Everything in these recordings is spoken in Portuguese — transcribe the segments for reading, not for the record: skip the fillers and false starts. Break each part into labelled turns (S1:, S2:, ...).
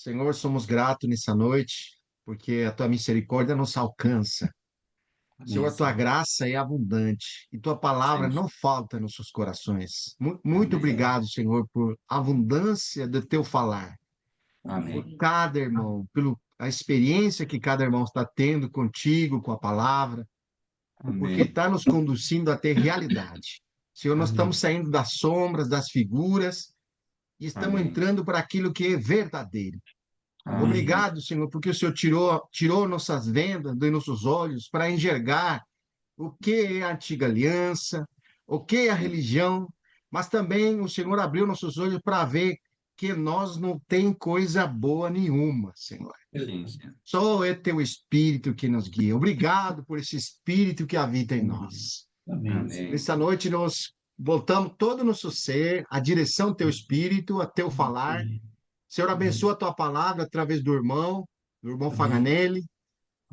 S1: Senhor, somos gratos nessa noite, porque a tua misericórdia nos alcança. Senhor,
S2: Amém,
S1: a tua
S2: Senhor.
S1: graça é abundante e tua palavra
S2: Sim.
S1: não falta nos seus corações. Muito
S2: Amém.
S1: obrigado, Senhor, por abundância do teu falar, por
S2: Amém.
S1: cada irmão, pela a experiência que cada irmão está tendo contigo, com a palavra, porque
S2: Amém.
S1: está nos conduzindo a ter realidade. Senhor, nós estamos
S2: Amém.
S1: saindo das sombras, das figuras e estamos
S2: Amém.
S1: entrando para aquilo que é verdadeiro.
S2: Amém.
S1: Obrigado, Senhor, porque o Senhor tirou nossas vendas dos nossos olhos para enxergar o que é a antiga aliança, o que é a
S2: Sim.
S1: religião, mas também o Senhor abriu nossos olhos para ver que nós não tem coisa boa nenhuma, Senhor.
S2: Sim, Senhor.
S1: Só é teu Espírito que nos guia. Obrigado por esse Espírito que habita em
S2: Amém.
S1: nós.
S2: Amém, Senhor.
S1: Nessa noite nós voltamos todo o nosso ser, a direção do teu Espírito, a teu falar.
S2: Amém.
S1: Senhor,
S2: Amém.
S1: abençoa a tua palavra através do irmão
S2: Amém.
S1: Faganelli,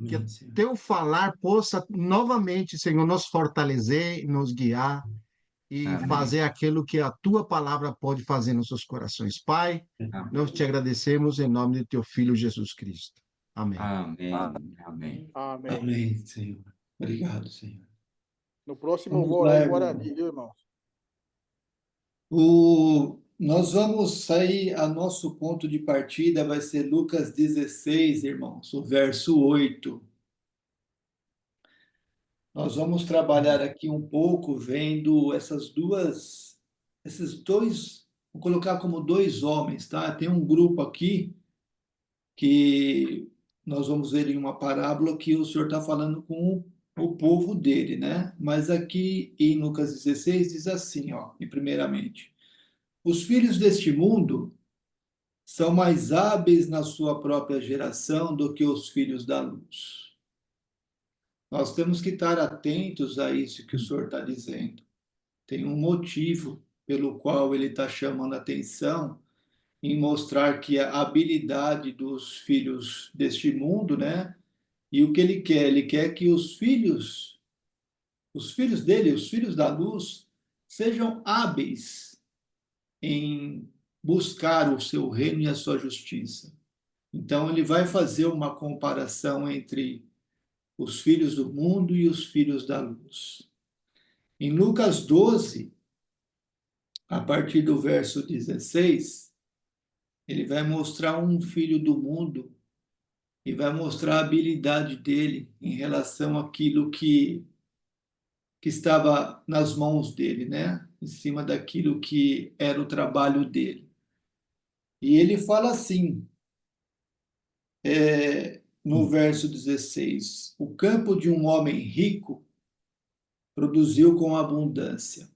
S1: que
S2: Amém, Senhor.
S1: teu falar possa novamente, Senhor, nos fortalecer, nos guiar e
S2: Amém.
S1: fazer aquilo que a tua palavra pode fazer nos seus corações. Pai, nós te agradecemos em nome de teu filho Jesus Cristo. Amém.
S2: Amém. Amém.
S3: Amém.
S2: Amém, Senhor. Obrigado, Senhor.
S3: No próximo eu
S2: Vamos
S3: vou
S2: lá,
S3: orar em
S2: irmão.
S3: Guarani, viu, irmão?
S2: Nós vamos sair, a nosso ponto de partida vai ser Lucas 16, irmãos, o verso 8. Nós vamos trabalhar aqui um pouco vendo esses dois, vou colocar como dois homens, tá? Tem um grupo aqui que nós vamos ver em uma parábola que o Senhor está falando com o povo dele, né? Mas aqui em Lucas 16 diz assim, ó, e primeiramente, os filhos deste mundo são mais hábeis na sua própria geração do que os filhos da luz. Nós temos que estar atentos a isso que o Senhor está dizendo. Tem um motivo pelo qual ele está chamando a atenção em mostrar que a habilidade dos filhos deste mundo, né? E o que ele quer? Ele quer que os filhos dele, os filhos da luz, sejam hábeis em buscar o seu reino e a sua justiça. Então, ele vai fazer uma comparação entre os filhos do mundo e os filhos da luz. Em Lucas 12, a partir do verso 16, ele vai mostrar um filho do mundo e vai mostrar a habilidade dele em relação àquilo que estava nas mãos dele, né? Em cima daquilo que era o trabalho dele. E ele fala assim, no verso 16: o campo de um homem rico produziu com abundância.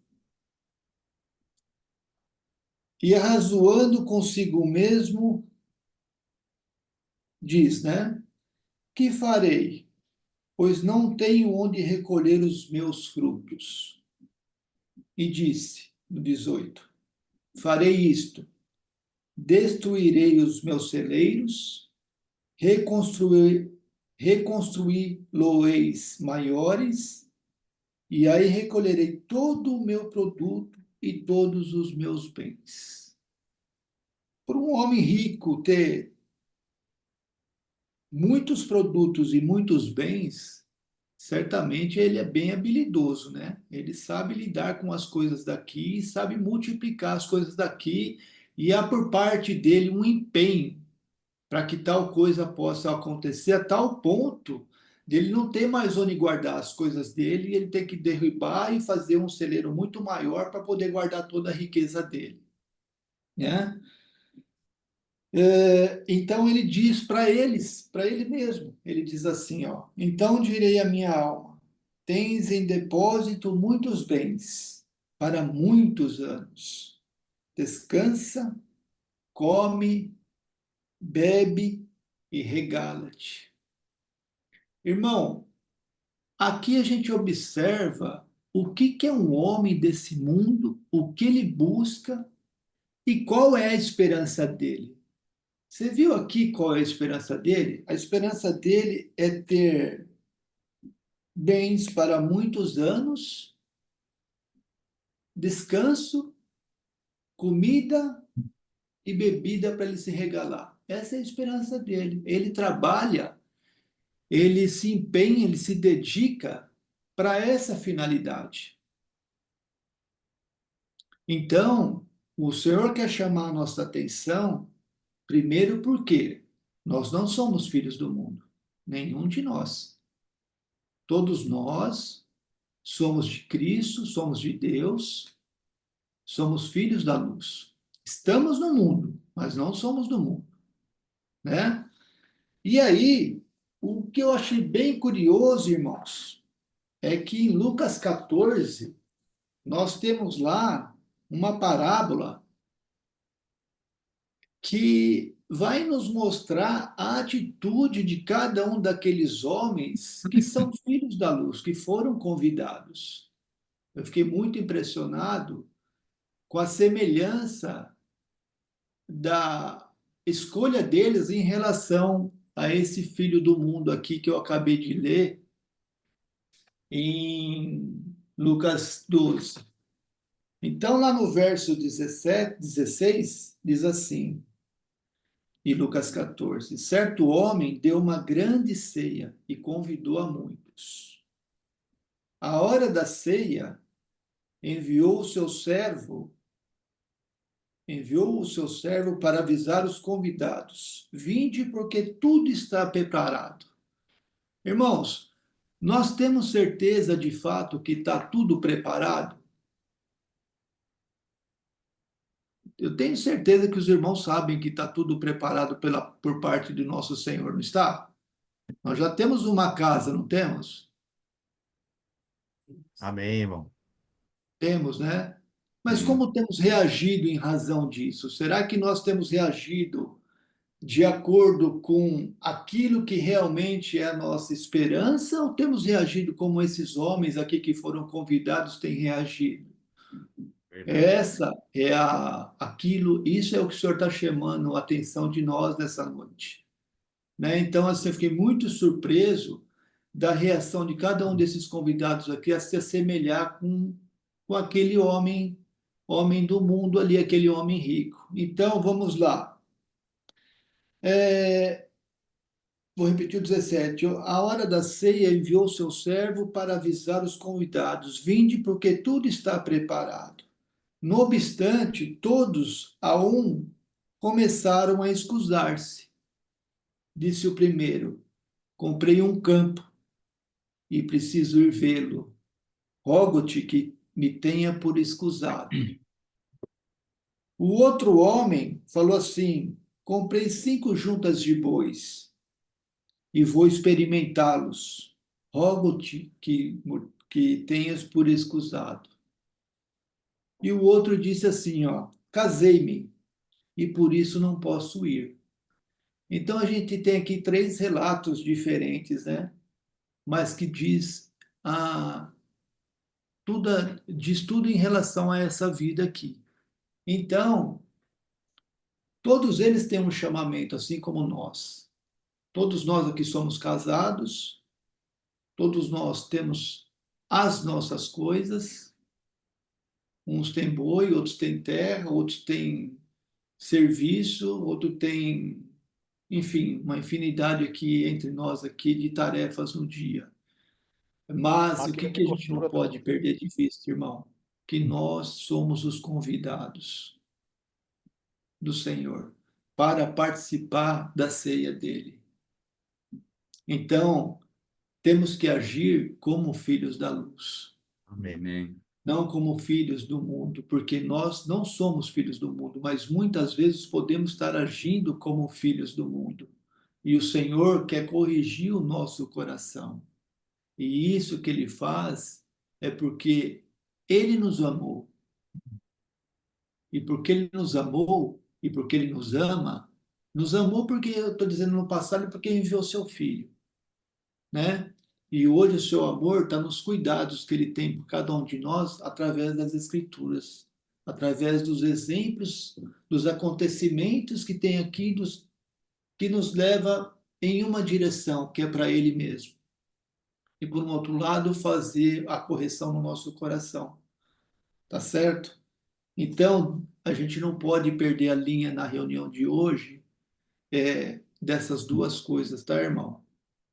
S2: E arrazoando consigo mesmo, diz, né? Que farei? Pois não tenho onde recolher os meus frutos. E disse, no 18: farei isto, destruirei os meus celeiros, reconstruí-los maiores, e aí recolherei todo o meu produto e todos os meus bens. Para um homem rico ter muitos produtos e muitos bens, certamente ele é bem habilidoso, né? Ele sabe lidar com as coisas daqui, sabe multiplicar as coisas daqui, e há por parte dele um empenho para que tal coisa possa acontecer a tal ponto dele não ter mais onde guardar as coisas dele e ele ter que derribar e fazer um celeiro muito maior para poder guardar toda a riqueza dele, né? Então ele diz para eles, para ele mesmo, ele diz assim, ó: então direi à minha alma, tens em depósito muitos bens para muitos anos. Descansa, come, bebe e regala-te. Irmão, aqui a gente observa o que é um homem desse mundo, o que ele busca e qual é a esperança dele. Você viu aqui qual é a esperança dele? A esperança dele é ter bens para muitos anos, descanso, comida e bebida para ele se regalar. Essa é a esperança dele. Ele trabalha, ele se empenha, ele se dedica para essa finalidade. Então, o Senhor quer chamar a nossa atenção, primeiro porque nós não somos filhos do mundo, nenhum de nós. Todos nós somos de Cristo, somos de Deus, somos filhos da luz. Estamos no mundo, mas não somos do mundo, né? E aí, o que eu achei bem curioso, irmãos, é que em Lucas 14, nós temos lá uma parábola que vai nos mostrar a atitude de cada um daqueles homens que são filhos da luz, que foram convidados. Eu fiquei muito impressionado com a semelhança da escolha deles em relação a esse filho do mundo aqui que eu acabei de ler em Lucas 12. Então, lá no verso 17, 16, diz assim, e Lucas 14: certo homem deu uma grande ceia e convidou a muitos. À hora da ceia, enviou o seu servo, enviou o seu servo para avisar os convidados: vinde, porque tudo está preparado. Irmãos, nós temos certeza de fato que está tudo preparado? Eu tenho certeza que os irmãos sabem que está tudo preparado por parte do nosso Senhor, não está? Nós já temos uma casa, não temos?
S1: Amém, irmão.
S2: Temos, né? Mas
S1: Sim.
S2: como temos reagido em razão disso? Será que nós temos reagido de acordo com aquilo que realmente é a nossa esperança, ou temos reagido como esses homens aqui que foram convidados têm reagido?
S1: Verdade.
S2: Essa é aquilo, isso é o que o Senhor está chamando a atenção de nós nessa noite, né? Então, assim, eu fiquei muito surpreso da reação de cada um desses convidados aqui a se assemelhar com aquele homem do mundo ali, aquele homem rico. Então, vamos lá. Vou repetir o 17. A hora da ceia enviou seu servo para avisar os convidados: vinde, porque tudo está preparado. No obstante, todos a um começaram a escusar-se. Disse o primeiro: comprei um campo e preciso ir vê-lo. Rogo-te que me tenha por escusado. O outro homem falou assim: comprei 5 juntas de bois e vou experimentá-los. Rogo-te que tenhas por escusado. E o outro disse assim, ó, casei-me e por isso não posso ir. Então a gente tem aqui 3 relatos diferentes, né? Mas que tudo, diz tudo em relação a essa vida aqui. Então, todos eles têm um chamamento, assim como nós. Todos nós aqui somos casados, todos nós temos as nossas coisas. Uns têm boi, outros têm terra, outros têm serviço, outro tem, enfim, uma infinidade aqui entre nós aqui de tarefas no dia. Mas o que
S3: Máquina de
S2: que a gente não
S3: costura
S2: pode
S3: também.
S2: perder de vista, irmão? Que nós somos os convidados do Senhor para participar da ceia dele. Então, temos que agir como filhos da luz,
S1: Amém.
S2: não como filhos do mundo, porque nós não somos filhos do mundo, mas muitas vezes podemos estar agindo como filhos do mundo. E o Senhor quer corrigir o nosso coração. E isso que ele faz é porque ele nos amou. E porque ele nos amou, e porque ele nos amou porque, eu estou dizendo no passado, porque enviou seu filho, né? E hoje o seu amor está nos cuidados que ele tem por cada um de nós através das Escrituras, através dos exemplos, dos acontecimentos que tem aqui, que nos leva em uma direção, que é para ele mesmo. E por um outro lado, fazer a correção no nosso coração. Tá certo? Então, a gente não pode perder a linha na reunião de hoje, dessas duas coisas, tá, irmão?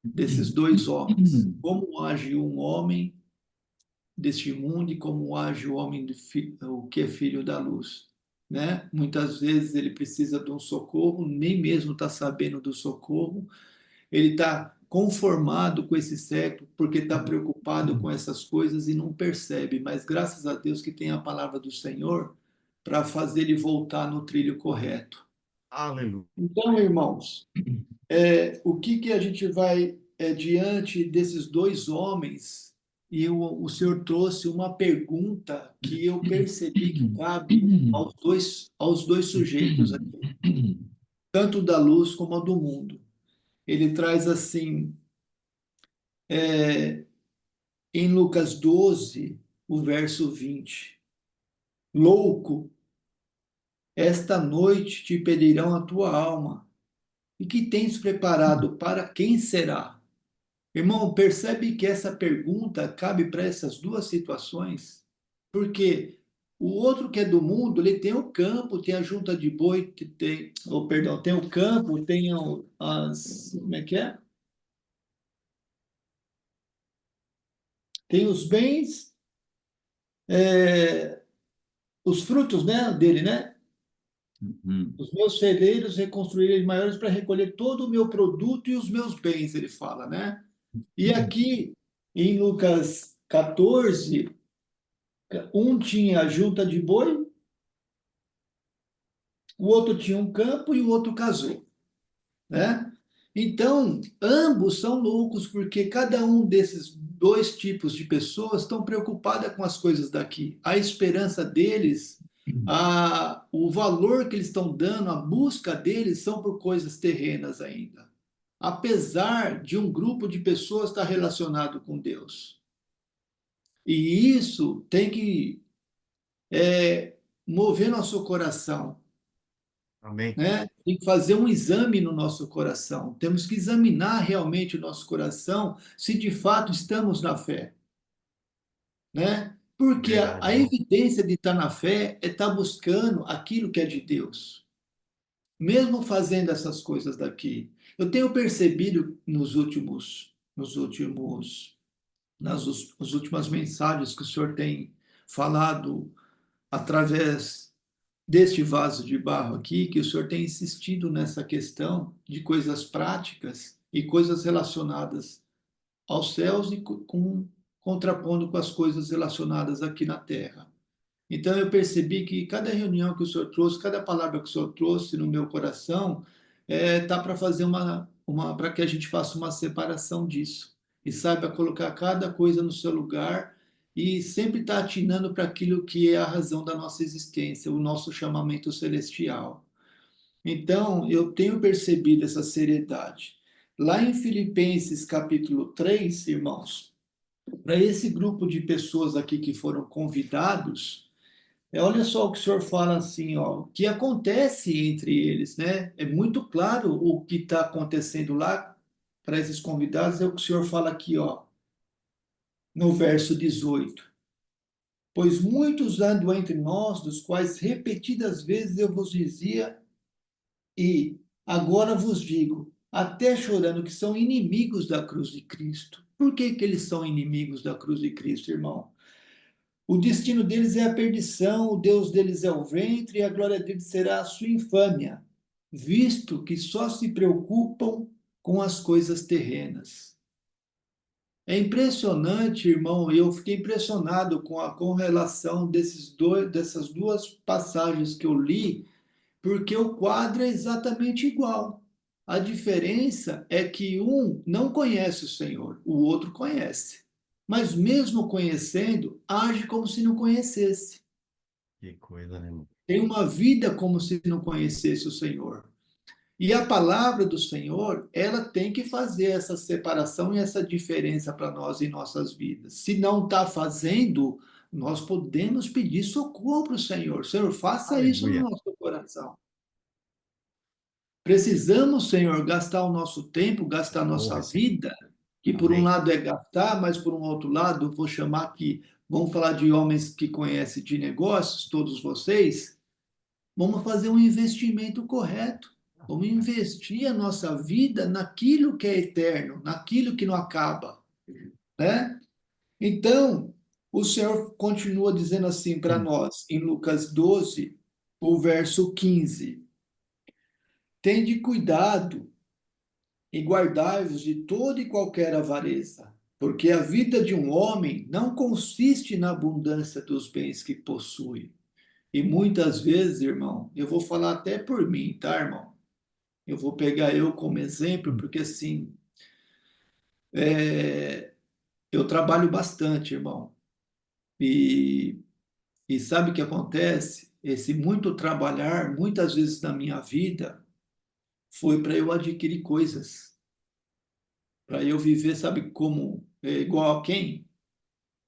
S2: Desses dois homens. Como age um homem deste mundo e como age o homem o que é filho da luz, né? Muitas vezes ele precisa de um socorro, nem mesmo está sabendo do socorro, ele está conformado com esse século porque está preocupado com essas coisas e não percebe, mas graças a Deus que tem a palavra do Senhor para fazer ele voltar no trilho correto.
S1: Aleluia.
S2: Então, irmãos, o que a gente vai diante desses dois homens? E o senhor trouxe uma pergunta que eu percebi que cabe aos dois sujeitos aqui, tanto da luz como a do mundo. Ele traz assim, em Lucas 12, o verso 20: Louco, esta noite te pedirão a tua alma, e que tens preparado para quem será? Irmão, percebe que essa pergunta cabe para essas duas situações? Porque o outro que é do mundo, ele tem o campo, tem a junta de boi, tem, perdão, tem o campo, tem as, como é que é? Tem os bens, os frutos, né, dele, né? Os meus celeiros reconstruírem maiores para recolher todo o meu produto e os meus bens, ele fala, né? E aqui em Lucas 14, um tinha a junta de boi, o outro tinha um campo e o outro casou, né? Então, ambos são loucos porque cada um desses dois tipos de pessoas estão preocupadas com as coisas daqui. A esperança deles, o valor que eles estão dando, a busca deles são por coisas terrenas ainda. Apesar de um grupo de pessoas estar relacionado com Deus. E isso tem que mover nosso coração,
S1: Amém.
S2: né? Tem que fazer um exame no nosso coração. Temos que examinar realmente o nosso coração se de fato estamos na fé, né? Porque
S1: Verdade,
S2: a
S1: irmão.
S2: evidência de estar na fé é estar buscando aquilo que é de Deus, mesmo fazendo essas coisas daqui. Eu tenho percebido nas últimas mensagens que o senhor tem falado através deste vaso de barro aqui, que o senhor tem insistido nessa questão de coisas práticas e coisas relacionadas aos céus e contrapondo com as coisas relacionadas aqui na terra. Então eu percebi que cada reunião que o senhor trouxe, cada palavra que o senhor trouxe no meu coração, tá para fazer para que a gente faça uma separação disso e saiba colocar cada coisa no seu lugar e sempre estar atinando para aquilo que é a razão da nossa existência, o nosso chamamento celestial. Então, eu tenho percebido essa seriedade. Lá em Filipenses capítulo 3, irmãos, para esse grupo de pessoas aqui que foram convidados, olha só o que o senhor fala assim, ó, o que acontece entre eles, né? É muito claro o que está acontecendo lá para esses convidados, é o que o senhor fala aqui, ó, no verso 18. Pois muitos andam entre nós, dos quais repetidas vezes eu vos dizia, e agora vos digo, até chorando, que são inimigos da cruz de Cristo. Por que que eles são inimigos da cruz de Cristo, irmão? O destino deles é a perdição, o Deus deles é o ventre, e a glória deles será a sua infâmia, visto que só se preocupam com as coisas terrenas. É impressionante, irmão, eu fiquei impressionado com a correlação dessas duas passagens que eu li, porque o quadro é exatamente igual. A diferença é que um não conhece o Senhor, o outro conhece. Mas mesmo conhecendo, age como se não conhecesse.
S1: Que coisa, né, irmão?
S2: Tem uma vida como se não conhecesse o Senhor. E a palavra do Senhor, ela tem que fazer essa separação e essa diferença para nós em nossas vidas. Se não está fazendo, nós podemos pedir socorro para o Senhor. Senhor, faça isso no
S1: Aleluia.
S2: nosso coração. Precisamos, Senhor, gastar o nosso tempo, gastar a
S1: Oh,
S2: nossa
S1: recebo.
S2: vida, que por um
S1: Amém.
S2: lado é gastar, mas por um outro lado, vou chamar que, vamos falar de homens que conhecem de negócios, todos vocês, Vamos fazer um investimento correto. Vamos investir a nossa vida naquilo que é eterno, naquilo que não acaba, né? Então, o Senhor continua dizendo assim para nós, em Lucas 12, o verso 15: Tende cuidado e guardai-vos de toda e qualquer avareza, porque a vida de um homem não consiste na abundância dos bens que possui. E muitas vezes, irmão, eu vou falar até por mim, tá, irmão? Eu vou pegar eu como exemplo, porque assim, eu trabalho bastante, irmão. E, e sabe o que acontece? Esse muito trabalhar, muitas vezes na minha vida, foi para eu adquirir coisas, para eu viver, sabe como? Igual a quem?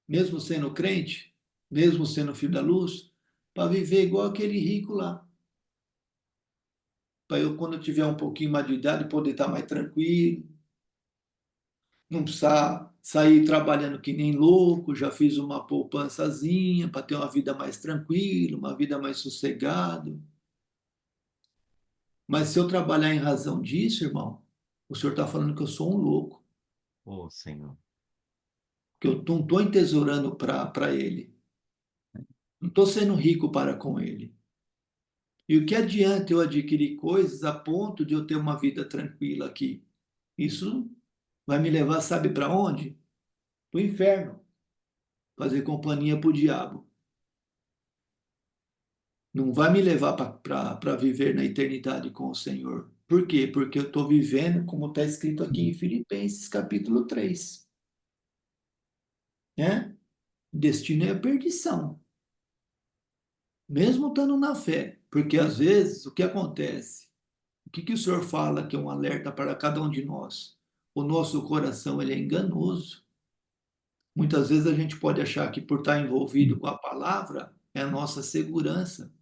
S2: Mesmo sendo crente, mesmo sendo filho da luz, para viver igual aquele rico lá. Para eu, quando eu tiver um pouquinho mais de idade, poder estar mais tranquilo, não precisar sair trabalhando que nem louco, já fiz uma poupançazinha para ter uma vida mais tranquila, uma vida mais sossegada. Mas se eu trabalhar em razão disso, irmão, o senhor está falando que eu sou um louco,
S1: Ô, Senhor.
S2: que eu não estou entesourando para ele, não estou sendo rico para com ele. E o que adianta eu adquirir coisas a ponto de eu ter uma vida tranquila aqui? Isso vai me levar, sabe para onde? Para o inferno, fazer companhia para o diabo. Não vai me levar para viver na eternidade com o Senhor. Por quê? Porque eu estou vivendo, como está escrito aqui em Filipenses, capítulo 3, né? O destino é a perdição, mesmo estando na fé. Porque às vezes, o que acontece? O que, que o Senhor fala que é um alerta para cada um de nós? O nosso coração ele é enganoso. Muitas vezes a gente pode achar que por estar envolvido com a palavra é a nossa segurança.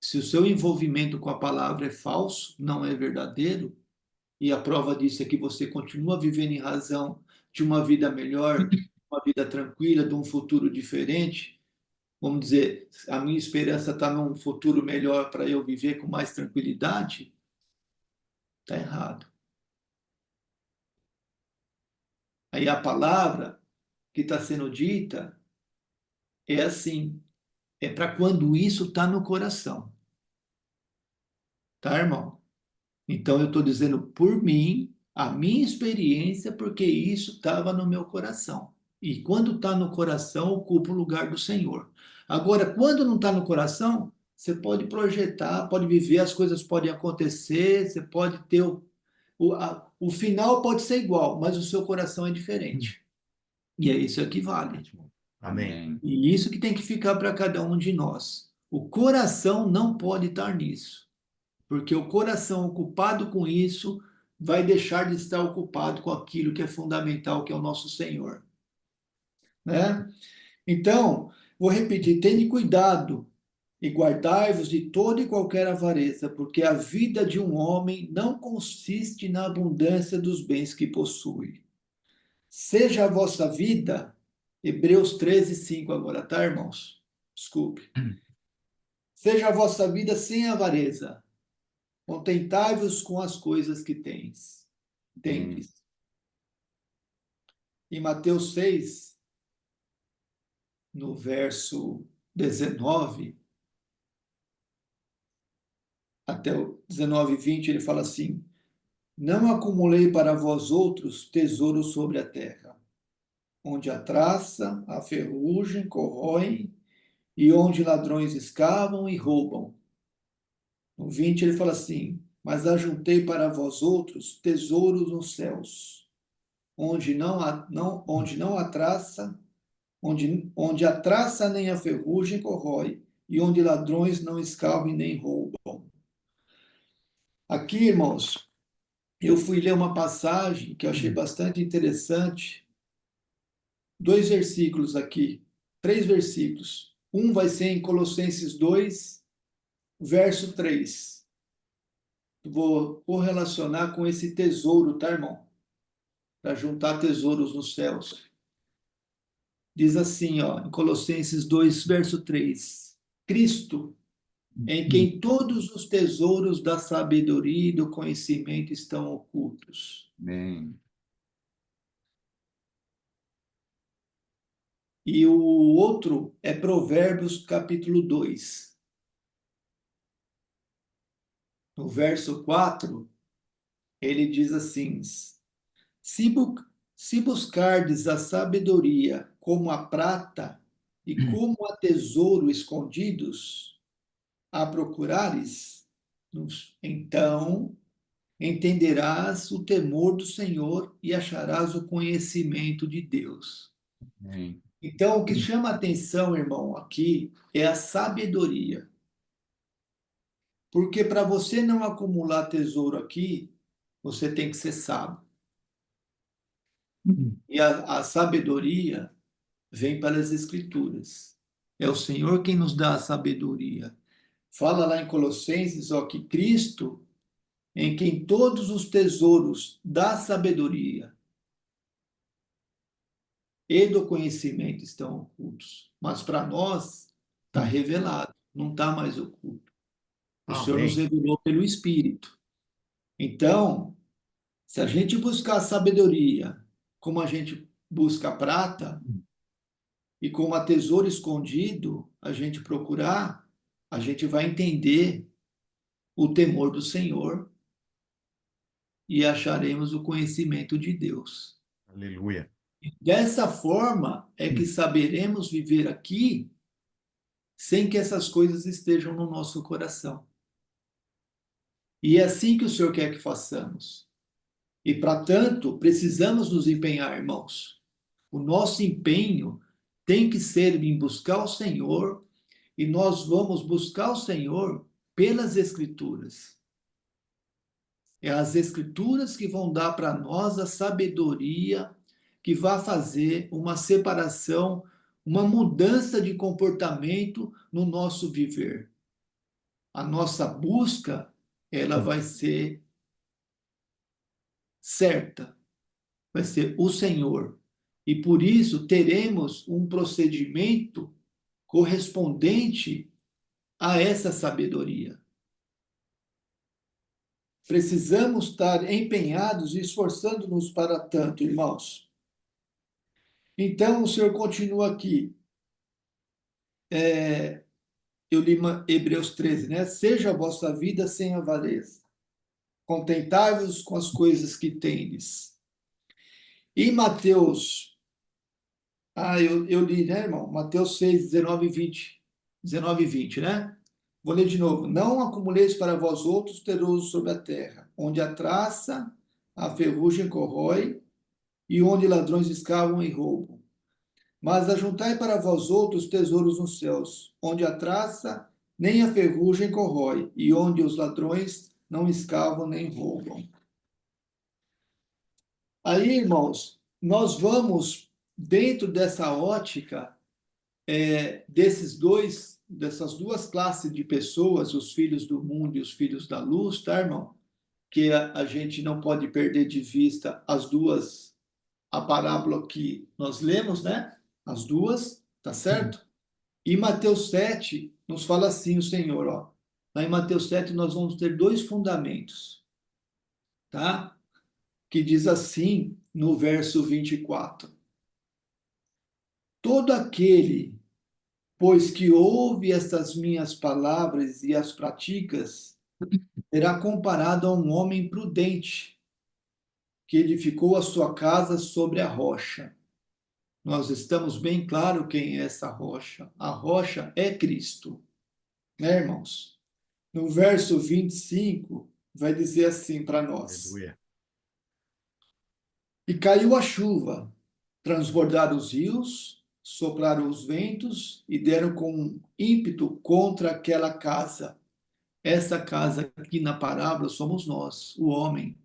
S2: Se o seu envolvimento com a palavra é falso, não é verdadeiro, e a prova disso é que você continua vivendo em razão de uma vida melhor, uma vida tranquila, de um futuro diferente, vamos dizer, a minha esperança está num futuro melhor para eu viver com mais tranquilidade, está errado. Aí a palavra que está sendo dita é assim, é para quando isso está no coração, tá, irmão? Então eu estou dizendo por mim, a minha experiência, porque isso estava no meu coração. E quando está no coração, ocupa o lugar do Senhor. Agora, quando não está no coração, você pode projetar, pode viver, as coisas podem acontecer, você pode ter o final pode ser igual, mas o seu coração é diferente. E é isso que vale.
S1: Ótimo. Amém.
S2: E isso que tem que ficar para cada um de nós. O coração não pode estar nisso. Porque o coração ocupado com isso vai deixar de estar ocupado com aquilo que é fundamental, que é o nosso Senhor, né? Então, vou repetir: tende cuidado e guardai-vos de toda e qualquer avareza, porque a vida de um homem não consiste na abundância dos bens que possui. Seja a vossa vida, Hebreus 13:5 agora, tá, irmãos? Desculpe. Seja a vossa vida sem avareza. Contentai-vos com as coisas que tendes. Em Mateus 6, no verso 19, até o 19 e 20, ele fala assim: Não acumulei para vós outros tesouros sobre a terra, onde a traça, a ferrugem corroem, e onde ladrões escavam e roubam. No 20 ele fala assim: Mas ajuntei para vós outros tesouros nos céus, onde não há traça, onde a traça nem a ferrugem corrói, e onde ladrões não escavam e nem roubam. Aqui, irmãos, eu fui ler uma passagem que eu achei bastante interessante. Dois versículos aqui, três versículos. Um vai ser em Colossenses 2, verso 3. Vou correlacionar com esse tesouro, tá, irmão? Para juntar tesouros nos céus. Diz assim, ó, em Colossenses 2, verso 3: Cristo em quem todos os tesouros da sabedoria e do conhecimento estão ocultos.
S1: Amém.
S2: E o outro é Provérbios capítulo 2. No verso 4, ele diz assim: Se, bu se buscardes a sabedoria como a prata e como a tesouro escondidos, a procurares, então entenderás o temor do Senhor e acharás o conhecimento de Deus.
S1: Amém.
S2: Então, o que chama a atenção, irmão, aqui é a sabedoria. Porque para você não acumular tesouro aqui, você tem que ser sábio. E a sabedoria vem pelas Escrituras. É o Senhor quem nos dá a sabedoria. Fala lá em Colossenses, ó, que Cristo, em quem todos os tesouros da sabedoria e do conhecimento estão ocultos. Mas para nós está revelado, não está mais oculto. O Senhor nos
S1: Amém.
S2: revelou pelo Espírito. Então, se a gente buscar sabedoria, como a gente busca a prata, e como a tesouro escondido, a gente procurar, a gente vai entender o temor do Senhor e acharemos o conhecimento de Deus.
S1: Aleluia.
S2: Dessa forma é que saberemos viver aqui sem que essas coisas estejam no nosso coração. E é assim que o Senhor quer que façamos. E, para tanto, precisamos nos empenhar, irmãos. O nosso empenho tem que ser em buscar o Senhor, e nós vamos buscar o Senhor pelas Escrituras. É as Escrituras que vão dar para nós a sabedoria que vai fazer uma separação, uma mudança de comportamento no nosso viver. A nossa busca, ela vai ser certa, vai ser o Senhor. E por isso teremos um procedimento correspondente a essa sabedoria. Precisamos estar empenhados e esforçando-nos para tanto, irmãos. Então, o Senhor continua aqui. Eu li Hebreus 13, né? Seja a vossa vida sem avareza. Contentai-vos com as coisas que tendes. E Mateus, eu li, né, irmão? Mateus 6, 19 e 20. 19 e 20, né? Vou ler de novo. Não acumuleis para vós outros tesouros sobre a terra, onde a traça, a ferrugem corrói, e onde ladrões escavam e roubam. Mas ajuntai para vós outros tesouros nos céus, onde a traça nem a ferrugem corrói, e onde os ladrões não escavam nem roubam. Aí, irmãos, nós vamos, dentro dessa ótica, dessas duas classes de pessoas, os filhos do mundo e os filhos da luz, tá, irmão? Que a gente não pode perder de vista as duas, a parábola que nós lemos, né? As duas, tá certo? E Mateus 7 nos fala assim, o Senhor, ó. Lá em Mateus 7 nós vamos ter dois fundamentos, tá? Que diz assim no verso 24: Todo aquele, pois que ouve estas minhas palavras e as praticas, será comparado a um homem prudente que edificou a sua casa sobre a rocha. Nós estamos bem claro quem é essa rocha. A rocha é Cristo, né, irmãos? No verso 25, vai dizer assim para nós:
S1: Aleluia.
S2: E caiu a chuva, transbordaram os rios, sopraram os ventos e deram com ímpeto contra aquela casa. Essa casa aqui na parábola somos nós, o homem,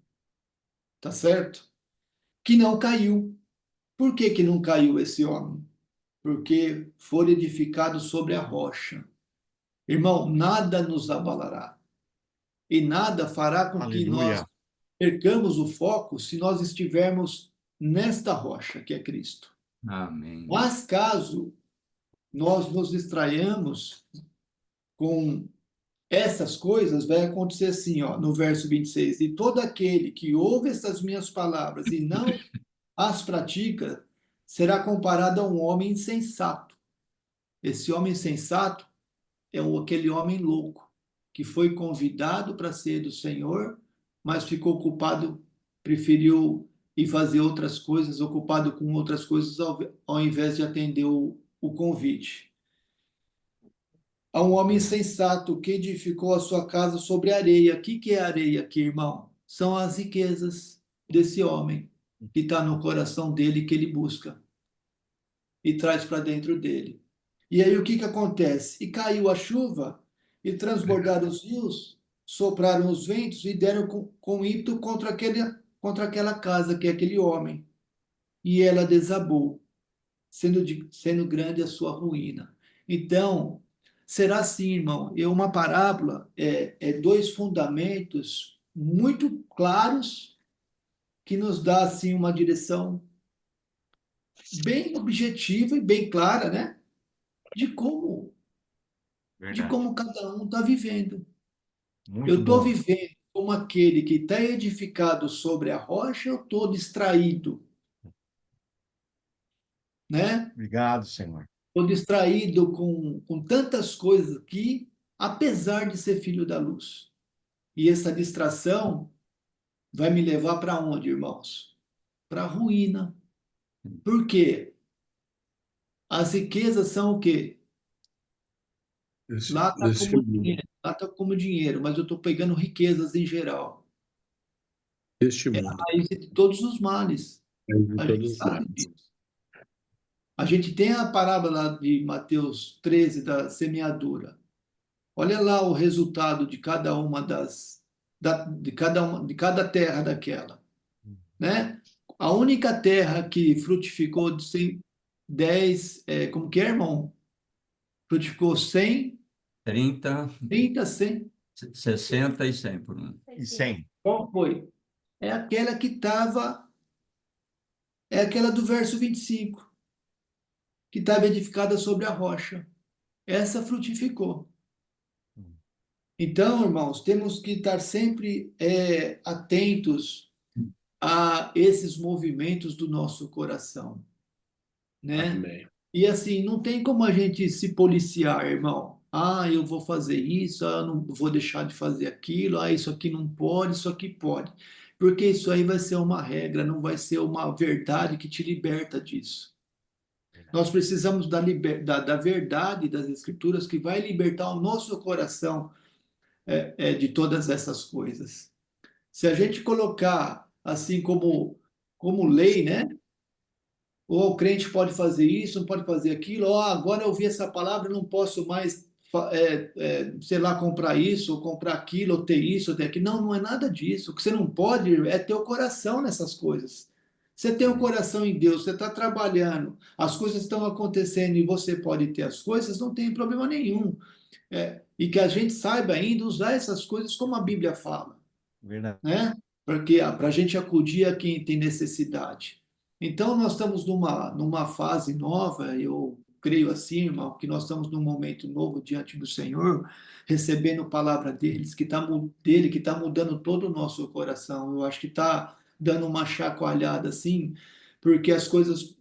S2: tá certo? Que não caiu. Por que que não caiu esse homem? Porque foi edificado sobre a rocha. Irmão, nada nos abalará. E nada fará com que nós
S1: Aleluia.
S2: percamos o foco se nós estivermos nesta rocha que é Cristo.
S1: Amém.
S2: Mas caso nós nos distraiamos com essas coisas vai acontecer assim, ó, no verso 26. E todo aquele que ouve estas minhas palavras e não as pratica, será comparado a um homem insensato. Esse homem insensato é aquele homem louco, que foi convidado para ser do Senhor, mas ficou ocupado, preferiu ir fazer outras coisas, ocupado com outras coisas, ao invés de atender o convite. A um homem sensato que edificou a sua casa sobre areia. O que é areia aqui, irmão? São as riquezas desse homem que está no coração dele, que ele busca e traz para dentro dele. E aí o que acontece? E caiu a chuva, e transbordaram os rios, sopraram os ventos e deram com ímpeto contra aquela casa, que é aquele homem. E ela desabou, sendo grande a sua ruína. Então, será assim, irmão, uma parábola é dois fundamentos muito claros que nos dá assim uma direção bem objetiva e bem clara, né? De como de
S1: Verdade.
S2: como cada um está vivendo.
S1: Muito
S2: Eu estou
S1: bom.
S2: vivendo como aquele que está edificado sobre a rocha, eu estou distraído, né?
S1: Obrigado, Senhor.
S2: Estou distraído com tantas coisas aqui, apesar de ser filho da luz. E essa distração vai me levar para onde, irmãos? Para a ruína. Por quê? As riquezas são o quê? Lá está
S3: Desse
S2: como
S3: mundo,
S2: dinheiro, lá está como dinheiro, mas eu estou pegando riquezas em geral.
S3: deste
S2: É a
S3: mundo,
S2: raiz de todos os males.
S3: de
S2: A gente
S3: todos os
S2: sabe
S3: males.
S2: disso. A gente tem a parábola de Mateus 13 da semeadura. Olha lá o resultado de cada uma de cada terra daquela, né? A única terra que frutificou de 10, como que é, irmão? Frutificou 100,
S4: 30,
S2: 30, 100.
S4: 60 e 100 por um.
S1: E 100.
S2: Qual foi? É aquela que estava, é aquela do verso 25, que estava edificada sobre a rocha. Essa frutificou. Então, irmãos, temos que estar sempre atentos a esses movimentos do nosso coração, né?
S3: Amém.
S2: E assim, não tem como a gente se policiar, irmão. Ah, eu vou fazer isso, ah, eu não vou deixar de fazer aquilo, ah, isso aqui não pode, isso aqui pode. Porque isso aí vai ser uma regra, não vai ser uma verdade que te liberta disso. Nós precisamos da verdade das Escrituras que vai libertar o nosso coração de todas essas coisas. Se a gente colocar assim como lei, né? Ou o crente pode fazer isso, não pode fazer aquilo, ou agora eu ouvi essa palavra, não posso mais, sei lá, comprar isso, ou comprar aquilo, ou ter isso, ou ter aquilo. Não, não é nada disso. O que você não pode é ter o coração nessas coisas. Você tem o coração em Deus, você está trabalhando, as coisas estão acontecendo e você pode ter as coisas, não tem problema nenhum. E que a gente saiba ainda usar essas coisas como a Bíblia fala,
S1: Verdade.
S2: né? Para a gente acudir a quem tem necessidade. Então, nós estamos numa fase nova, eu creio assim, irmão, que nós estamos num momento novo diante do Senhor, recebendo a palavra dele, que está mudando todo o nosso coração. Eu acho que está dando uma chacoalhada assim, porque as coisas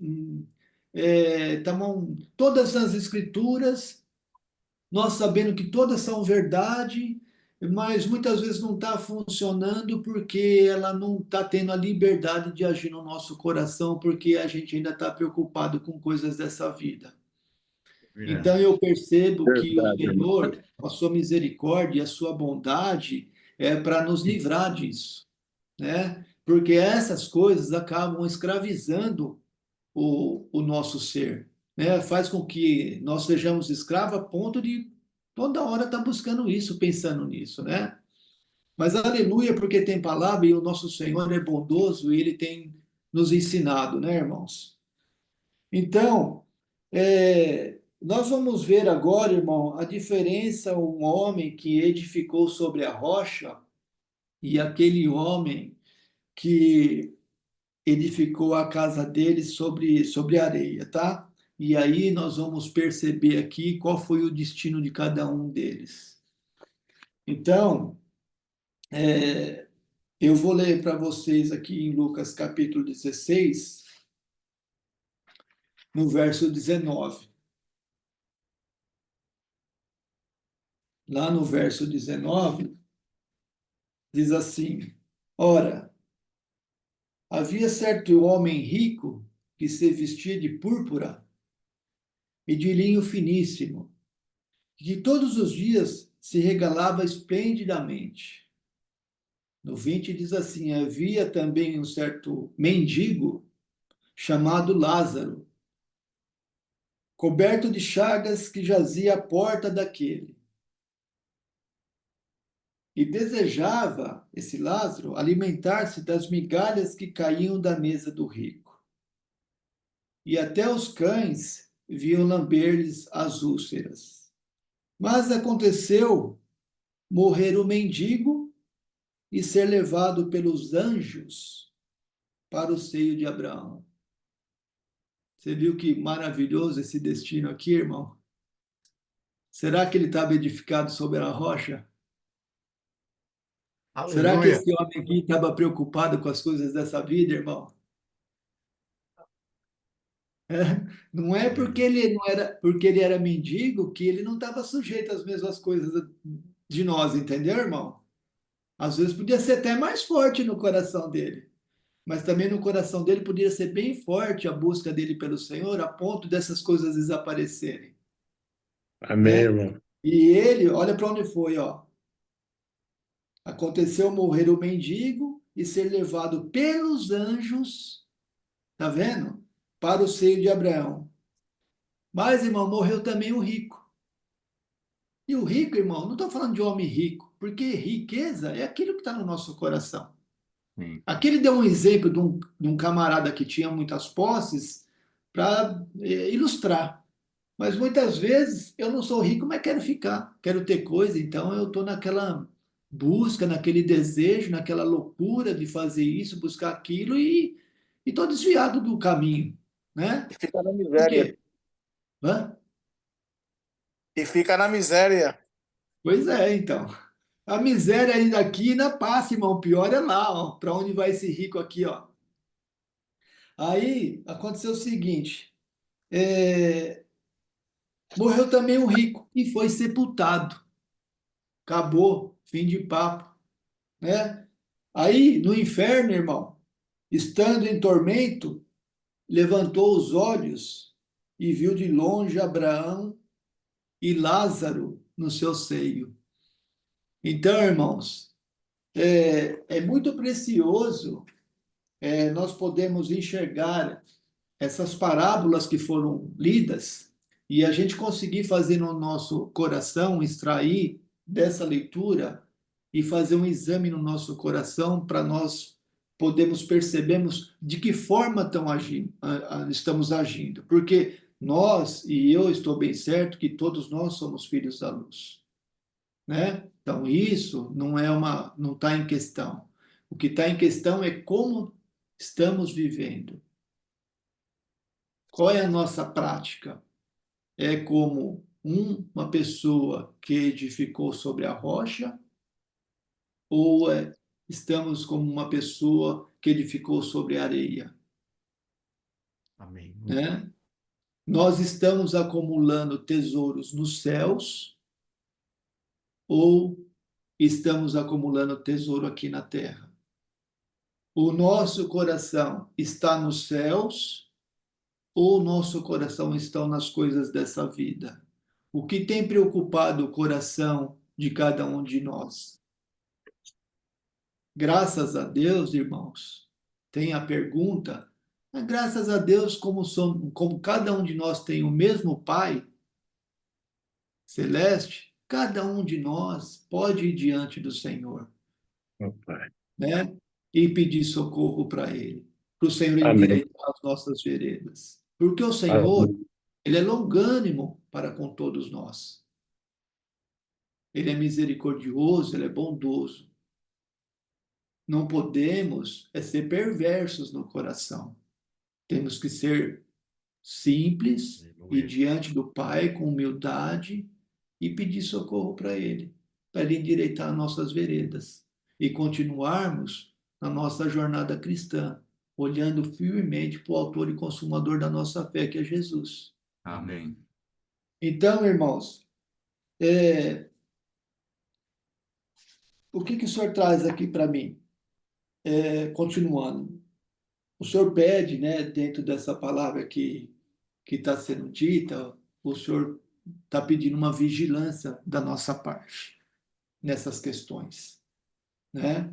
S2: todas as escrituras nós sabendo que todas são verdade, mas muitas vezes não está funcionando porque ela não está tendo a liberdade de agir no nosso coração, porque a gente ainda está preocupado com coisas dessa vida.
S1: Verdade.
S2: Então eu percebo que o
S3: Verdade, irmão.
S2: Senhor, a sua misericórdia e a sua bondade é para nos livrar disso, né? Porque essas coisas acabam escravizando o nosso ser, né? Faz com que nós sejamos escravos a ponto de toda hora estar buscando isso, pensando nisso, né? Mas aleluia, porque tem palavra e o nosso Senhor é bondoso e ele tem nos ensinado, né, irmãos? Então, nós vamos ver agora, irmão, a diferença, um homem que edificou sobre a rocha e aquele homem que edificou a casa dele sobre areia, tá? E aí nós vamos perceber aqui qual foi o destino de cada um deles. Então, eu vou ler para vocês aqui em Lucas capítulo 16, no verso 19. Lá no verso 19, diz assim: Ora, havia certo homem rico que se vestia de púrpura e de linho finíssimo, e que todos os dias se regalava esplendidamente. No 20 diz assim: havia também um certo mendigo chamado Lázaro, coberto de chagas, que jazia à porta daquele. E desejava, esse Lázaro, alimentar-se das migalhas que caíam da mesa do rico. E até os cães vinham lamber-lhes as úlceras. Mas aconteceu morrer o mendigo e ser levado pelos anjos para o seio de Abraão. Você viu que maravilhoso esse destino aqui, irmão? Será que ele estava edificado sobre a rocha? Será que
S1: Aleluia.
S2: esse homem aqui estava preocupado com as coisas dessa vida, irmão? Não é porque ele não era, porque ele era mendigo que ele não estava sujeito às mesmas coisas de nós, entendeu, irmão? Às vezes podia ser até mais forte no coração dele, mas também no coração dele podia ser bem forte a busca dele pelo Senhor, a ponto dessas coisas desaparecerem,
S3: Amém,
S2: né?
S3: irmão.
S2: E ele, olha para onde foi, ó. Aconteceu morrer o mendigo e ser levado pelos anjos, tá vendo? Para o seio de Abraão. Mas, irmão, morreu também o rico. E o rico, irmão, não estou falando de homem rico, porque riqueza é aquilo que está no nosso coração.
S1: Sim.
S2: Aqui ele deu um exemplo de um camarada que tinha muitas posses para ilustrar. Mas muitas vezes eu não sou rico, mas quero ficar, quero ter coisa, então eu estou naquela busca, naquele desejo, naquela loucura de fazer isso, buscar aquilo e estou desviado do caminho, né?
S5: E fica na
S2: Por
S5: miséria.
S2: quê? Hã?
S5: E fica na miséria.
S2: Pois é, então. A miséria ainda aqui ainda passa, irmão. O pior é lá, ó. Para onde vai esse rico aqui, ó? Aí aconteceu o seguinte: morreu também um rico e foi sepultado. Acabou, fim de papo, né? Aí no inferno, irmão, estando em tormento, levantou os olhos e viu de longe Abraão e Lázaro no seu seio. Então, irmãos, é muito precioso nós podemos enxergar essas parábolas que foram lidas e a gente conseguir fazer no nosso coração, extrair dessa leitura e fazer um exame no nosso coração para nós podermos percebermos de que forma estamos agindo. Porque nós, e eu estou bem certo que todos nós somos filhos da luz, né? Então isso não está em questão. O que está em questão é como estamos vivendo. Qual é a nossa prática? É como uma pessoa que edificou sobre a rocha ou estamos como uma pessoa que edificou sobre a areia,
S1: Amém.
S2: né? Nós estamos acumulando tesouros nos céus ou estamos acumulando tesouro aqui na terra? O nosso coração está nos céus ou o nosso coração está nas coisas dessa vida? O que tem preocupado o coração de cada um de nós? Graças a Deus, irmãos, tem a pergunta, mas graças a Deus, como cada um de nós tem o mesmo Pai celeste, cada um de nós pode ir diante do Senhor,
S3: Meu Pai.
S2: né? E pedir socorro para Ele, para o Senhor
S3: Amém.
S2: endireitar as nossas veredas. Porque o Senhor,
S3: Amém.
S2: Ele é longânimo para com todos nós. Ele é misericordioso, Ele é bondoso. Não podemos ser perversos no coração. Temos que ser simples e
S1: Aleluia.
S2: diante do Pai com humildade e pedir socorro para Ele. para Ele endireitar nossas veredas e continuarmos na nossa jornada cristã, olhando firmemente para o autor e consumador da nossa fé, que é Jesus.
S4: Amém.
S2: Então, irmãos, o que o senhor traz aqui para mim? Continuando, o senhor pede, né, dentro dessa palavra que está sendo dita, o senhor está pedindo uma vigilância da nossa parte nessas questões, né?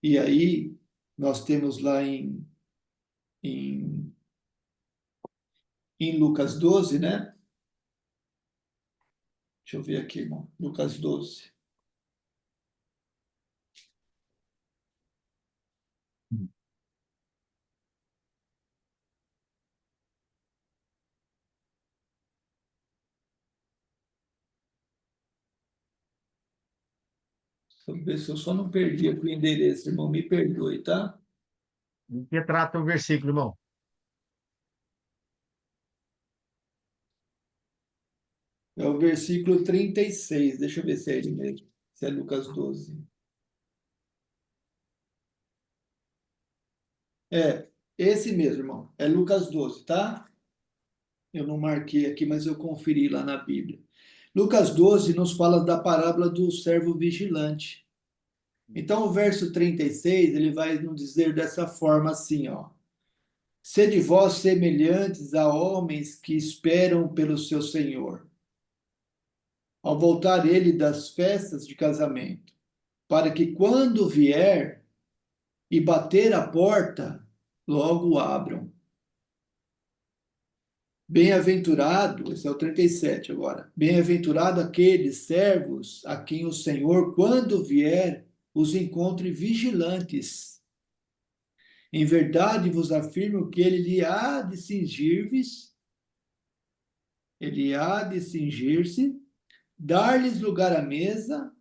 S2: E aí nós temos lá em, em Lucas 12, né? Deixa eu ver aqui, irmão. Lucas 12. Deixa eu ver se eu só não perdi aqui o endereço, irmão. Me perdoe, tá?
S1: Do que trata o versículo, irmão?
S2: É o versículo 36. Deixa eu ver se é ele mesmo. Se é Lucas 12. Esse mesmo, irmão. É Lucas 12, tá? Eu não marquei aqui, mas eu conferi lá na Bíblia. Lucas 12 nos fala da parábola do servo vigilante. Então, o verso 36, ele vai nos dizer dessa forma assim, ó. Sede vós semelhantes a homens que esperam pelo seu Senhor, ao voltar ele das festas de casamento, para que quando vier e bater a porta, logo abram. Bem-aventurado, esse é o 37 agora. Bem-aventurado aqueles servos a quem o Senhor, quando vier, os encontre vigilantes. Em verdade vos afirmo que ele há de cingir-vos, ele há de cingir-se, dar-lhes lugar à mesa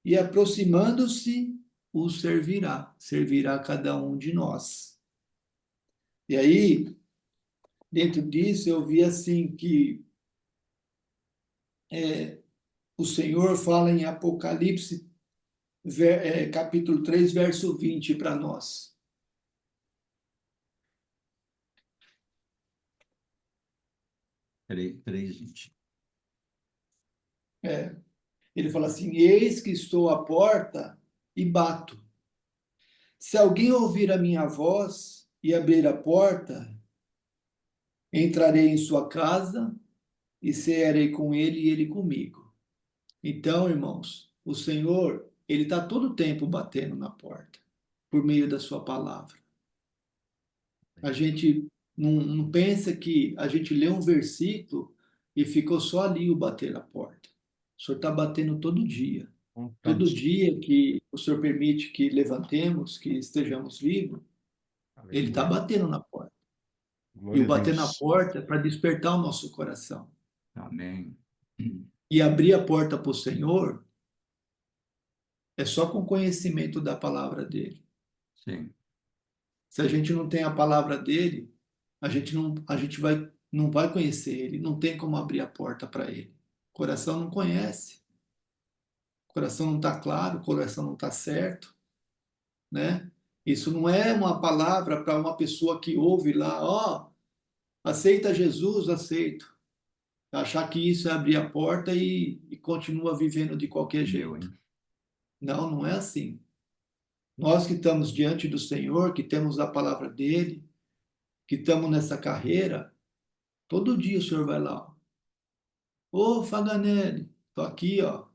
S2: e, aproximando-se, os servirá cada um de nós. E aí, dentro disso, eu vi assim que o Senhor fala em Apocalipse, capítulo 3, verso 20 para nós.
S4: Três, gente.
S2: Ele fala assim: eis que estou à porta e bato. Se alguém ouvir a minha voz e abrir a porta, entrarei em sua casa e cearei com ele e ele comigo. Então, irmãos, o Senhor, ele está todo o tempo batendo na porta, por meio da sua palavra. A gente não pensa que a gente lê um versículo e ficou só ali o bater na porta. O Senhor está batendo todo dia. Todo dia que o Senhor permite que levantemos, que estejamos vivos, ele está batendo na porta. E
S1: Glória
S2: o
S1: a
S2: bater na
S1: Deus.
S2: porta é para despertar o nosso coração.
S4: Amém.
S2: E abrir a porta para o Senhor é só com conhecimento da palavra dele.
S4: Sim.
S2: Se a gente não tem a palavra dele, a gente não vai conhecer ele, não tem como abrir a porta para ele. O coração não conhece, o coração não está claro, o coração não está certo, né? Isso não é uma palavra para uma pessoa que ouve lá, ó, aceita Jesus, aceito. Achar que isso é abrir a porta e continua vivendo de qualquer
S4: Meu,
S2: jeito.
S4: hein?
S2: Não, não é assim. Nós que estamos diante do Senhor, que temos a palavra dele, que estamos nessa carreira, todo dia o Senhor vai lá. Ô, Faganelli, tô aqui, ó.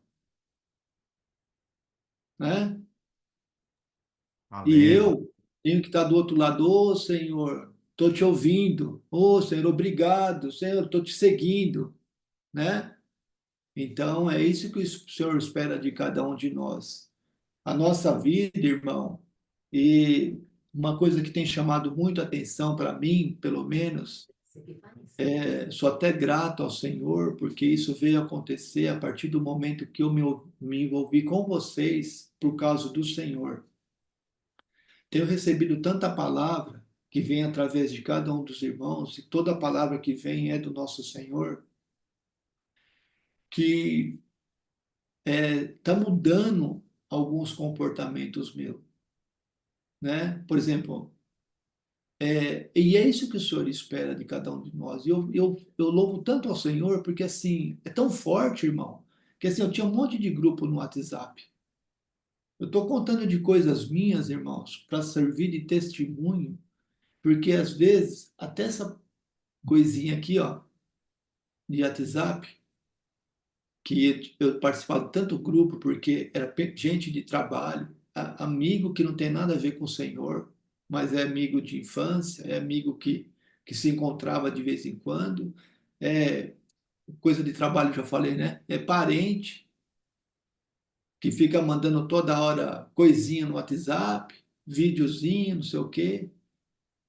S2: Né? E
S1: Amém.
S2: eu tenho que estar do outro lado. Ô, Senhor, tô te ouvindo. Ô, Senhor, obrigado. Senhor, tô te seguindo. Né? Então, é isso que o Senhor espera de cada um de nós. A nossa vida, irmão, e uma coisa que tem chamado muito a atenção para mim, pelo menos, sou até grato ao Senhor, porque isso veio acontecer a partir do momento que eu me envolvi com vocês por causa do Senhor. Tenho recebido tanta palavra que vem através de cada um dos irmãos, e toda palavra que vem é do nosso Senhor, que tá mudando alguns comportamentos meus, né? Por exemplo, e é isso que o Senhor espera de cada um de nós. E eu louvo tanto ao Senhor, porque assim, é tão forte, irmão, que assim, eu tinha um monte de grupo no WhatsApp. Eu estou contando de coisas minhas, irmãos, para servir de testemunho, porque às vezes, até essa coisinha aqui, ó, de WhatsApp, que eu participava de tanto grupo, porque era gente de trabalho, amigo que não tem nada a ver com o Senhor, mas é amigo de infância, é amigo que se encontrava de vez em quando, é coisa de trabalho, já falei, né? É parente que fica mandando toda hora coisinha no WhatsApp, videozinho, não sei o quê.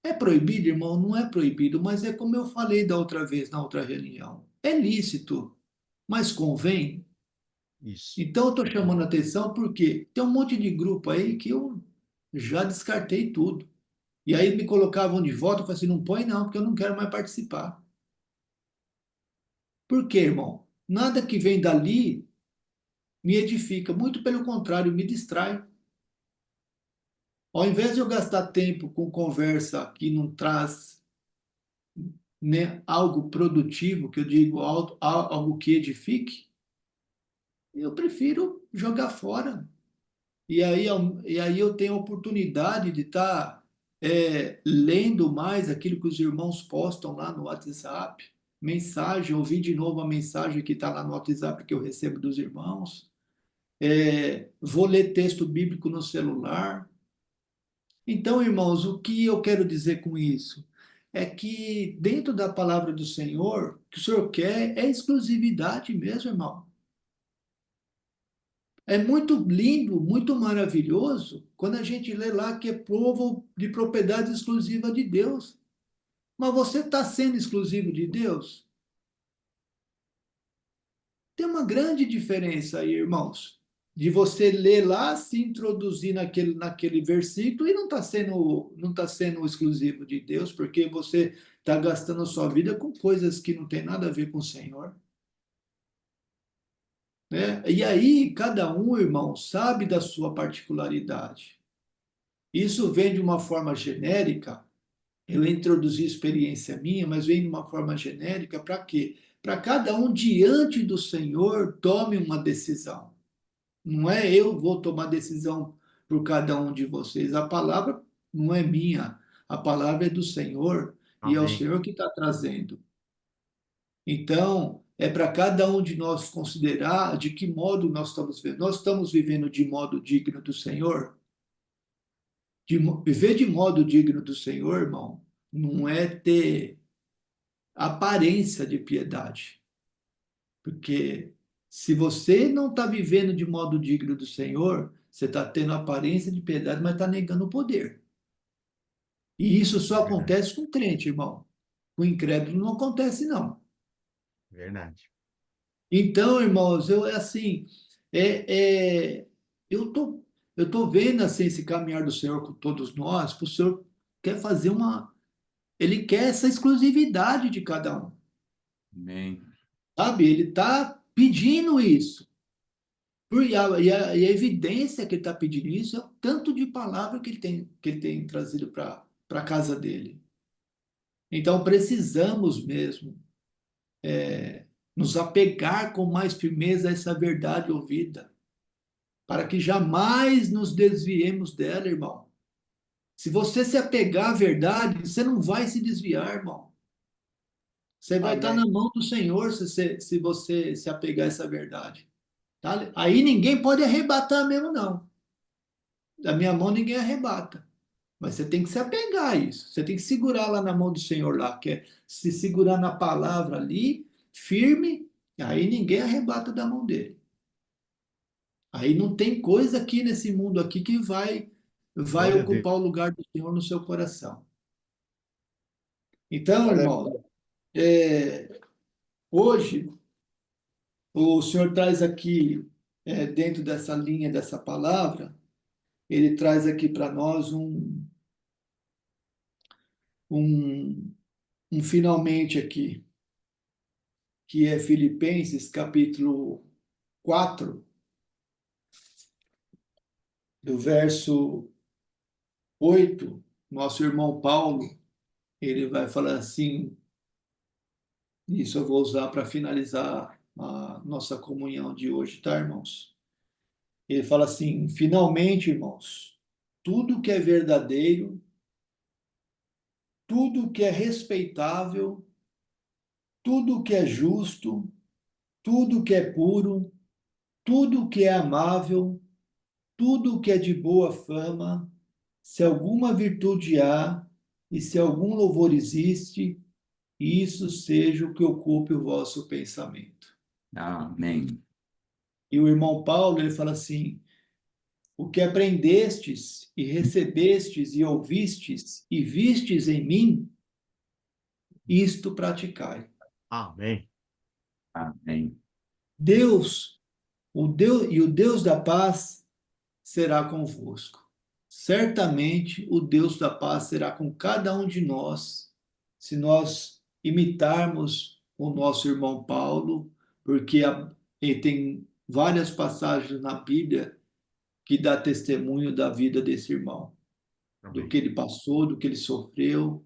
S2: É proibido, irmão? Não é proibido, mas é como eu falei da outra vez, na outra reunião. É lícito, mas convém.
S1: Isso.
S2: Então, eu estou chamando a atenção porque tem um monte de grupo aí que eu já descartei tudo. E aí me colocavam de volta, eu falei assim, não põe não, porque eu não quero mais participar. Por quê, irmão? Nada que vem dali me edifica, muito pelo contrário, me distrai. Ao invés de eu gastar tempo com conversa que não traz, né, algo produtivo, que eu digo algo que edifique, eu prefiro jogar fora. E aí eu tenho a oportunidade de estar lendo mais aquilo que os irmãos postam lá no WhatsApp, mensagem, ouvir de novo a mensagem que está lá no WhatsApp que eu recebo dos irmãos. Vou ler texto bíblico no celular. Então, irmãos, o que eu quero dizer com isso? É que dentro da palavra do Senhor, o que o Senhor quer é exclusividade mesmo, irmão. É muito lindo, muito maravilhoso quando a gente lê lá que é povo de propriedade exclusiva de Deus. Mas você está sendo exclusivo de Deus? Tem uma grande diferença aí, irmãos, de você ler lá, se introduzir naquele versículo e não tá sendo exclusivo de Deus, porque você está gastando a sua vida com coisas que não tem nada a ver com o Senhor. Né? E aí, cada um, irmão, sabe da sua particularidade. Isso vem de uma forma genérica. Eu introduzi experiência minha, mas vem de uma forma genérica para quê? Para cada um diante do Senhor tome uma decisão. Não é eu vou tomar decisão por cada um de vocês. A palavra não é minha, a palavra é do Senhor e é o
S1: Amém.
S2: Senhor que está trazendo. Então, é para cada um de nós considerar de que modo nós estamos vivendo. Nós estamos vivendo de modo digno do Senhor? Viver de modo digno do Senhor, irmão, não é ter aparência de piedade. Porque se você não está vivendo de modo digno do Senhor, você está tendo aparência de piedade, mas está negando o poder. E isso só
S1: Verdade.
S2: acontece com crente, irmão. Com incrédulo não acontece, não.
S1: Verdade.
S2: Então, irmãos, é, é, eu tô, eu tô vendo assim esse caminhar do Senhor com todos nós, o Senhor quer fazer ele quer essa exclusividade de cada um,
S4: Amém.
S2: sabe? Ele está pedindo isso. E a evidência que ele está pedindo isso é o tanto de palavra que ele tem trazido para a casa dele. Então, precisamos mesmo nos apegar com mais firmeza a essa verdade ouvida, para que jamais nos desviemos dela, irmão. Se você se apegar à verdade, você não vai se desviar, irmão. Você vai estar
S5: Amém.
S2: na mão do Senhor se você se apegar a essa verdade. Tá? Aí ninguém pode arrebatar mesmo, não. Da minha mão ninguém arrebata. Mas você tem que se apegar a isso. Você tem que segurar lá na mão do Senhor lá, que é se segurar na palavra ali, firme, aí ninguém arrebata da mão dele. Aí não tem coisa aqui nesse mundo aqui que vai
S1: Glória a Deus.
S2: ocupar o lugar do Senhor no seu coração. Então, irmão,
S5: Aleluia.
S2: hoje o Senhor traz aqui, dentro dessa linha, dessa palavra, ele traz aqui para nós um, um finalmente aqui, que é Filipenses capítulo 4. do verso 8, nosso irmão Paulo, ele vai falar assim, isso eu vou usar para finalizar a nossa comunhão de hoje, tá, irmãos? Ele fala assim: finalmente, irmãos, tudo que é verdadeiro, tudo que é respeitável, tudo que é justo, tudo que é puro, tudo que é amável, tudo que é de boa fama, se alguma virtude há e se algum louvor existe, isso seja o que ocupe o vosso pensamento.
S4: Amém.
S2: E o irmão Paulo, ele fala assim: o que aprendestes e recebestes e ouvistes e vistes em mim, isto praticai.
S1: Amém.
S4: Amém.
S2: Deus, o Deus da paz será convosco. Certamente o Deus da paz será com cada um de nós, se nós imitarmos o nosso irmão Paulo, porque ele tem várias passagens na Bíblia que dá testemunho da vida desse irmão, do
S1: Amém.
S2: que ele passou, do que ele sofreu,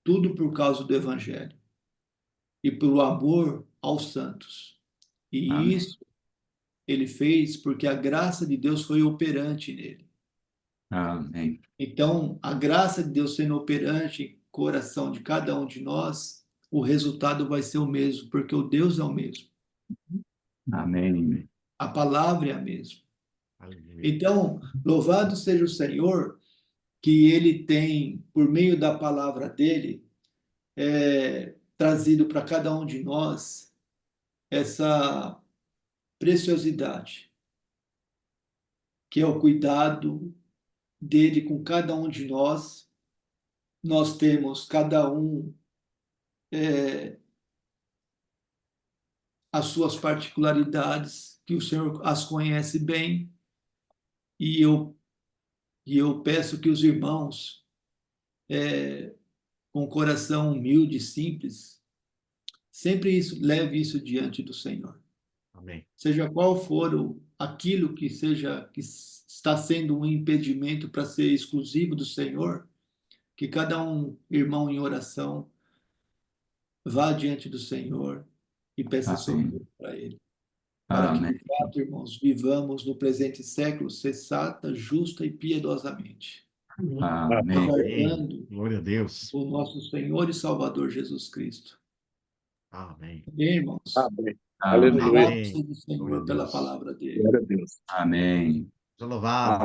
S2: tudo por causa do Evangelho e pelo amor aos santos. E
S4: Amém.
S2: isso ele fez porque a graça de Deus foi operante nele.
S4: Amém.
S2: Então, a graça de Deus sendo operante em coração de cada um de nós, o resultado vai ser o mesmo, porque o Deus é o mesmo.
S4: Amém.
S2: A palavra é a mesma.
S1: Aleluia.
S2: Então, louvado seja o Senhor, que ele tem, por meio da palavra dele, trazido para cada um de nós essa preciosidade, que é o cuidado dele com cada um de nós. Nós temos cada um as suas particularidades, que o Senhor as conhece bem, e eu peço que os irmãos, com coração humilde e simples, sempre leve isso diante do Senhor.
S1: Amém.
S2: Seja qual for aquilo que está sendo um impedimento para ser exclusivo do Senhor, que cada um irmão em oração vá diante do Senhor e peça socorro para Ele. Para que, de
S4: Amém.
S2: fato, irmãos, vivamos no presente século sensata, justa e piedosamente,
S4: Amém.
S2: aguardando
S1: Glória a Deus.
S2: o nosso Senhor e Salvador Jesus Cristo.
S1: Amém.
S2: Amém, irmãos?
S5: Amém.
S4: Amém.
S5: Aleluia.
S2: Louvado seja o
S1: Glória a
S2: Senhor pela
S1: Deus.
S2: palavra dele.
S5: Glória a Deus.
S4: Amém.
S1: Seja louvado.